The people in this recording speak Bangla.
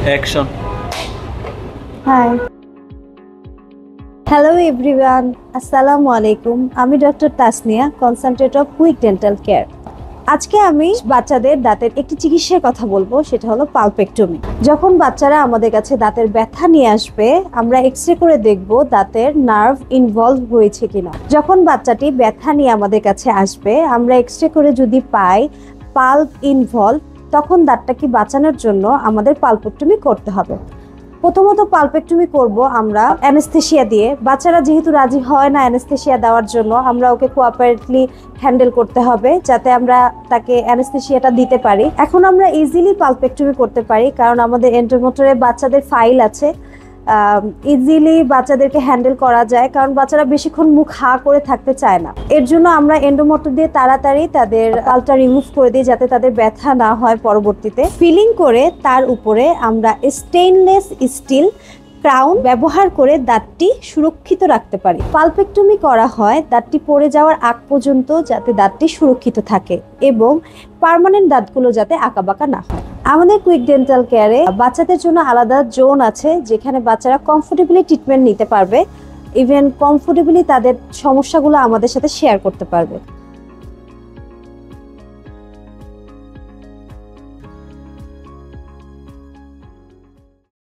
অ্যাকশন। হাই, হ্যালো এভরিওয়ান, আসসালামু আলাইকুম। আমি doctor Tasnia, consultant of quick dental care. আজকে আমি বাচ্চাদের দাঁতের একটি চিকিৎসার কথা বলবো, সেটা হলো পালপেক্টমি। যখন বাচ্চারা আমাদের কাছে দাঁতের ব্যথা নিয়ে আসবে, আমরা এক্সরে করে দেখব দাঁতের নার্ভ ইনভলভ হয়েছে কিনা। যখন বাচ্চাটি ব্যথা নিয়ে আমাদের কাছে আসবে, আমরা এক্সরে করে যদি পাই পাল্প ইনভলভ, তখন দাঁতটাকে বাঁচানোর জন্য আমাদের পালপেক্টমি করতে হবে। প্রথমত পালপেক্টমি করব আমরা অ্যানেস্থেশিয়া দিয়ে। বাচ্চারা যেহেতু রাজি হয় না অ্যানেস্থেশিয়া দেওয়ার জন্য, আমরা ওকে কোঅপারেটলি হ্যান্ডেল করতে হবে যাতে আমরা তাকে অ্যানেস্থেশিয়াটা দিতে পারি। এখন আমরা ইজিলি পালপেক্টমি করতে পারি কারণ আমাদের এন্ডোমোটরে বাচ্চাদের ফাইল আছে। ইজিলি বাচ্চাদেরকে হ্যান্ডেল করা যায় কারণ বাচ্চারা বেশিক্ষণ মুখ হা করে থাকতে চায় না। এর জন্য আমরা এন্ডোমোটর দিয়ে তাড়াতাড়ি তাদের পালটা রিমুভ করে দিই যাতে তাদের ব্যথা না হয়। পরবর্তীতে ফিলিং করে তার উপরে আমরা স্টেইনলেস স্টিল ক্রাউন ব্যবহার করে দাঁতটি সুরক্ষিত রাখতে পারি। পালপেক্টমি করা হয় দাঁতটি পড়ে যাওয়ার আগ পর্যন্ত যাতে দাঁতটি সুরক্ষিত থাকে এবং পার্মানেন্ট দাঁতগুলো যাতে আঁকাবাঁকা না হয়। আমাদের কুইক ডেন্টাল কেয়ারে বাচ্চাদের জন্য আলাদা জোন আছে যেখানে বাচ্চারা কমফোর্টেবলি ট্রিটমেন্ট নিতে পারবে, ইভেন কমফোর্টেবলি তাদের সমস্যাগুলো আমাদের সাথে শেয়ার করতে পারবে।